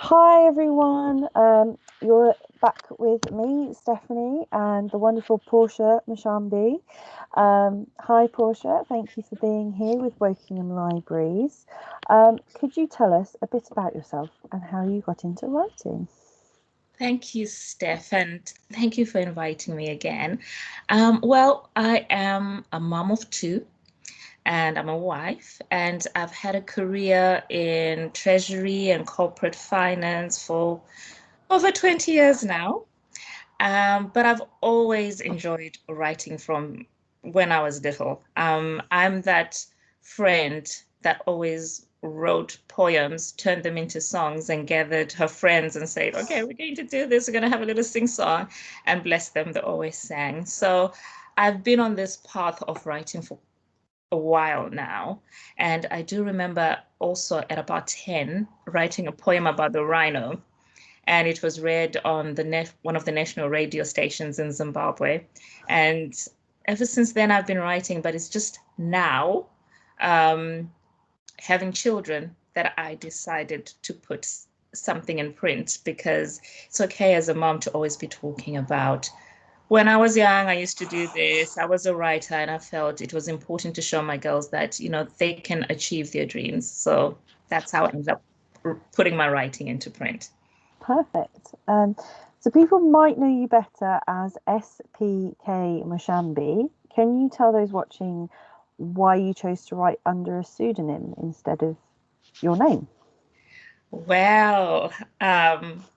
Hi everyone, you're back with me, Stephanie, and the wonderful Portia Mushambi. Hi Portia, thank you for being here with Wokingham Libraries. Could you tell us a bit about yourself and how you got into writing? Thank you, Steph, and thank you for inviting me again. Well, I am a mom of two, and I'm a wife, and I've had a career in treasury and corporate finance for over 20 years now. But I've always enjoyed writing from when I was little. I'm that friend that always wrote poems, turned them into songs, and gathered her friends and said, "Okay, we're going to do this. We're going to have a little sing song," and bless them, they always sang. So I've been on this path of writing for a while now. And I do remember also at about 10 writing a poem about the rhino, and it was read on one of the national radio stations in Zimbabwe. And ever since then, I've been writing, but it's just now, um, having children, that I decided to put something in print, because it's okay as a mom to always be talking about, when I was young, I used to do this. I was a writer, and I felt it was important to show my girls that, they can achieve their dreams. So that's how I ended up putting my writing into print. Perfect. So people might know you better as SP K-Mushambi. Can you tell those watching why you chose to write under a pseudonym instead of your name? Well,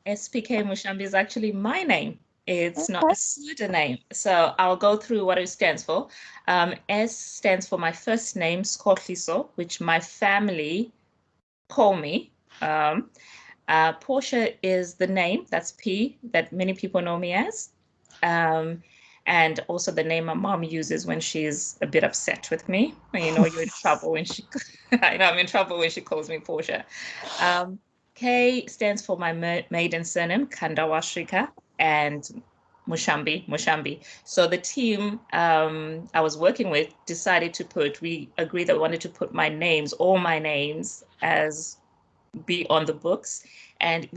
SP K-Mushambi is actually my name. It's not Okay. a pseudonym. So I'll go through what it stands for. S stands for my first name, Skotliso, which my family call me. Portia is the name, that's P, that many people know me as. Um, and also the name my mom uses when she's a bit upset with me. You're in trouble when she, I know I'm in trouble when she calls me Portia. Um, K stands for my maiden surname, Kandawashrika, and Mushambi. So the team I was working with decided we agreed that we wanted to put all my names as be on the books. And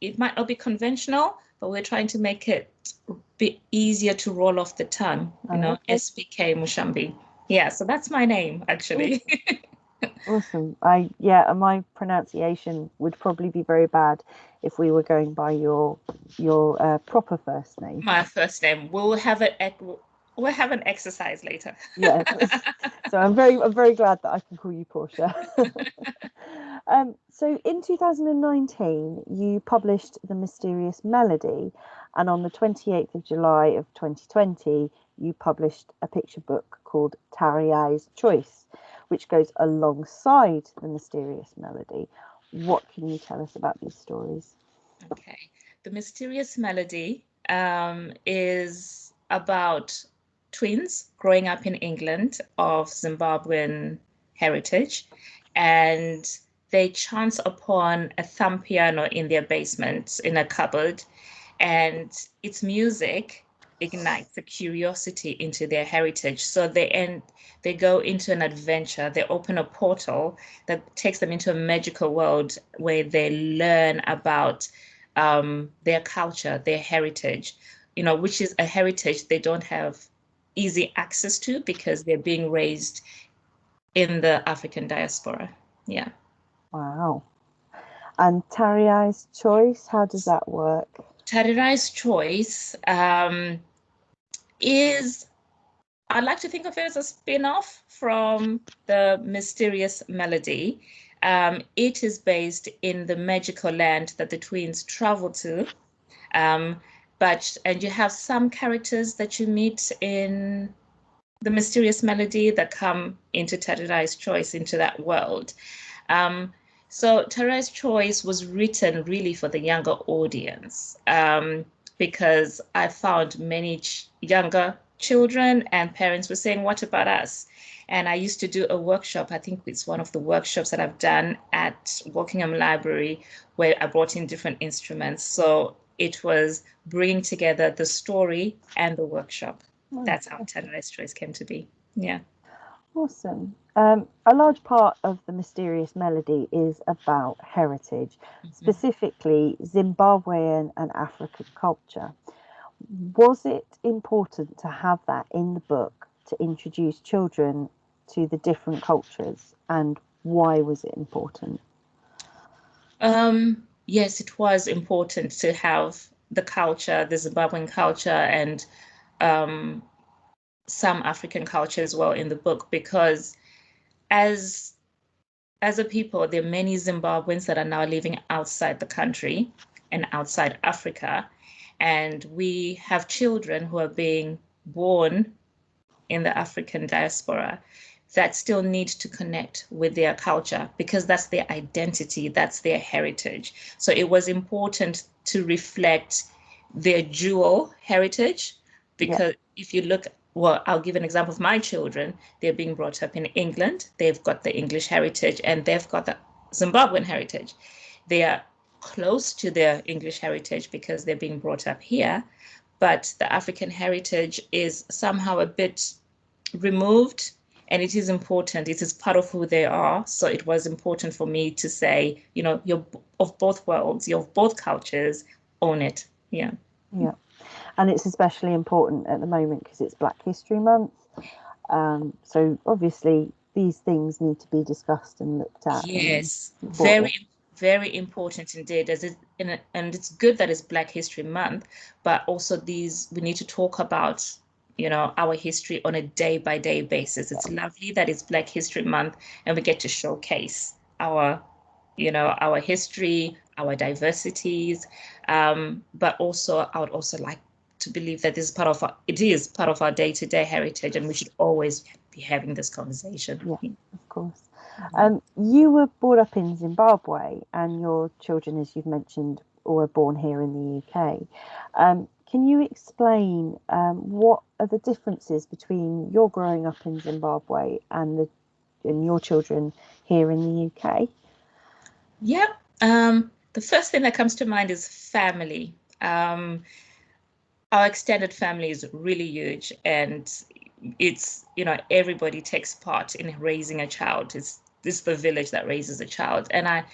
it might not be conventional, but we're trying to make it a bit easier to roll off the tongue, Okay. SP K-Mushambi. Yeah, so that's my name, actually. Awesome. My pronunciation would probably be very bad if we were going by your proper first name. My first name. We'll have an exercise later. Yes. So I'm very glad that I can call you Portia. So in 2019, you published The Mysterious Melody, and on the 28th of July of 2020, you published a picture book called Tarry's Choice, which goes alongside The Mysterious Melody. What can you tell us about these stories? Okay. The Mysterious Melody is about twins growing up in England of Zimbabwean heritage, and they chance upon a thumb piano in their basement in a cupboard, and its music ignites a curiosity into their heritage. So they go into an adventure. They open a portal that takes them into a magical world where they learn about their culture, their heritage, which is a heritage they don't have easy access to because they're being raised in the African diaspora. Yeah. Wow. And Tarry's Choice, how does that work? Tadira's Choice is, I'd like to think of it as a spin-off from the Mysterious Melody. It is based in the magical land that the twins travel to. Um, and you have some characters that you meet in the Mysterious Melody that come into Tadira's Choice, into that world. Um, so Tadira's Choice was written really for the younger audience, because I found many younger children and parents were saying, "What about us?" And I used to do a workshop. I think it's one of the workshops that I've done at Wokingham Library, where I brought in different instruments. So it was bringing together the story and the workshop. Oh, That's how Tadira's Choice came to be. Yeah. awesome. A large part of the mysterious melody is about heritage, Mhm. specifically Zimbabwean and African culture. Was it important to have that in the book to introduce children to the different cultures, and why was it important? Yes, it was important to have the culture, the Zimbabwean culture, and um, some African culture as well in the book, because as as a people, there are many Zimbabweans that are now living outside the country and outside Africa, and we have children who are being born in the African diaspora that still need to connect with their culture because that's their identity, that's their heritage. So it was important to reflect their dual heritage Yeah, because if you look, well, I'll give an example of my children. They're being brought up in England. They've got the English heritage and they've got the Zimbabwean heritage. They are close to their English heritage because they're being brought up here, but the African heritage is somehow a bit removed, and it is important. It is part of who they are. So it was important for me to say, you're of both worlds, you're of both cultures, own it. Yeah. yeah. And it's especially important at the moment because it's Black History Month. So obviously these things need to be discussed and looked at and Yes, important. very important indeed. And it's good that it's Black History Month, but also we need to talk about, our history on a day by day basis. It's lovely that it's Black History Month and we get to showcase our history, our diversities. But also, I would also like to believe that it is part of our day-to-day heritage, and we should always be having this conversation. Yeah, of course. Yeah. You were brought up in Zimbabwe, and your children, as you've mentioned, were born here in the UK. Can you explain what are the differences between your growing up in Zimbabwe and your children here in the UK? Yeah. The first thing that comes to mind is family. Our extended family is really huge, and it's, everybody takes part in raising a child. It's the village that raises a child. And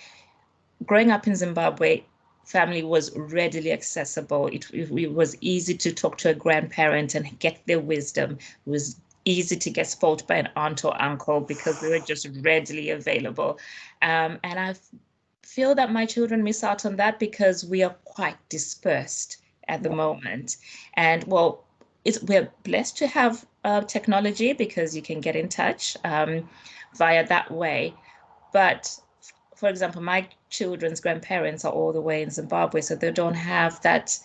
growing up in Zimbabwe, family was readily accessible. It was easy to talk to a grandparent and get their wisdom. It was easy to get spoiled by an aunt or uncle because they were just readily available. And I feel that my children miss out on that because we are quite dispersed at the Yeah, moment. And well, we're blessed to have technology because you can get in touch via that way. But for example, my children's grandparents are all the way in Zimbabwe, so they don't have that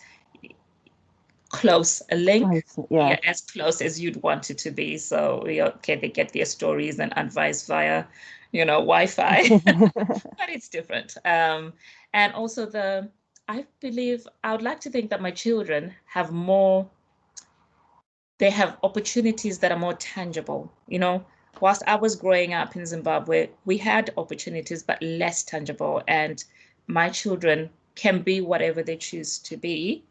close a link, close. Yeah, yeah, as close as you'd want it to be. So okay, they get their stories and advice via, Wi-Fi, but it's different. And also I believe I would like to think that my children they have opportunities that are more tangible. Whilst I was growing up in Zimbabwe, we had opportunities, but less tangible. And my children can be whatever they choose to be.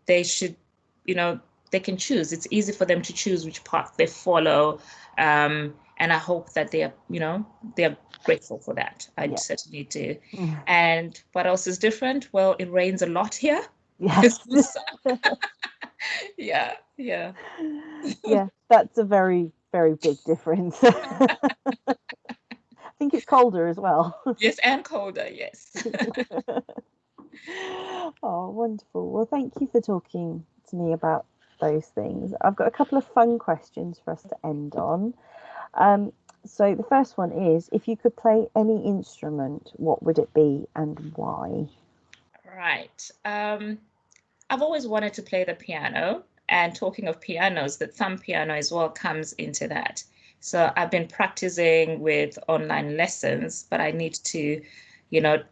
They should, you know, they can choose. It's easy for them to choose which path they follow. And I hope that they're grateful for that. I yeah. certainly do. Mm. And what else is different? Well, it rains a lot here. Yes. Yeah, yeah. Yeah, that's a very, very big difference. I think it's colder as well. Yes, and colder, yes. Oh, wonderful. Well, thank you for talking to me about those things. I've got a couple of fun questions for us to end on. Um, so the first one is, if you could play any instrument, what would it be and why? Right. I've always wanted to play the piano, and talking of pianos, the thumb piano as well comes into that. So I've been practicing with online lessons, but I need to, you know,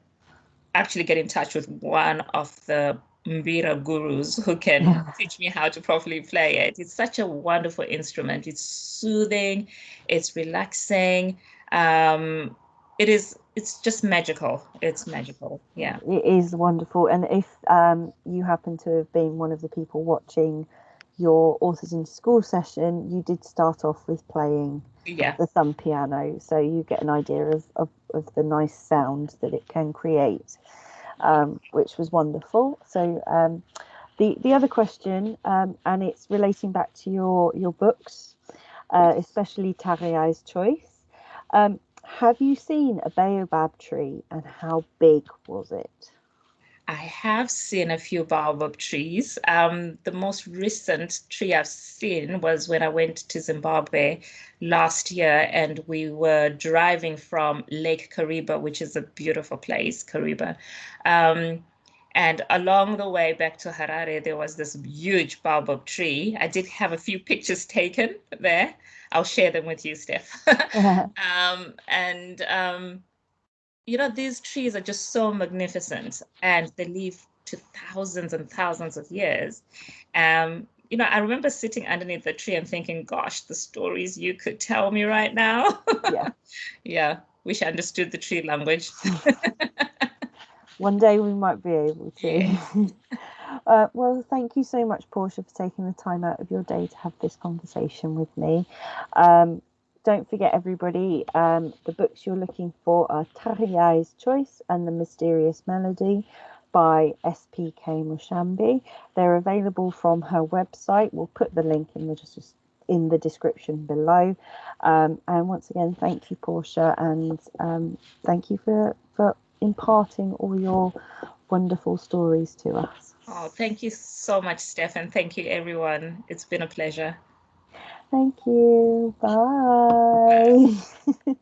actually get in touch with one of the Mbira gurus who can teach me how to properly play it. It's such a wonderful instrument. It's soothing, it's relaxing. It's just magical. It's magical. Yeah. It is wonderful. And if you happen to have been one of the people watching your Authors in School session, you did start off with playing Yeah. the thumb piano, so you get an idea of the nice sound that it can create, which was wonderful. So the other question, and it's relating back to your books, especially Tariai's Choice. Have you seen a baobab tree, and how big was it? I have seen a few baobab trees. The most recent tree I've seen was when I went to Zimbabwe last year, and we were driving from Lake Kariba, which is a beautiful place, Kariba. Um, and along the way back to Harare, there was this huge baobab tree. I did have a few pictures taken there. I'll share them with you, Steph. And these trees are just so magnificent and they live to thousands and thousands of years. I remember sitting underneath the tree and thinking, gosh, the stories you could tell me right now. Yeah. Yeah, wish I understood the tree language. One day we might be able to. Yeah. Well, thank you so much, Portia, for taking the time out of your day to have this conversation with me. Um, don't forget, everybody, the books you're looking for are Tariai's Choice and The Mysterious Melody by SP K-Mushambi. They're available from her website. We'll put the link in the description below. And once again, thank you, Portia, and thank you for imparting all your wonderful stories to us. Oh, thank you so much, Stefan. Thank you, everyone. It's been a pleasure. Thank you. Bye. Bye.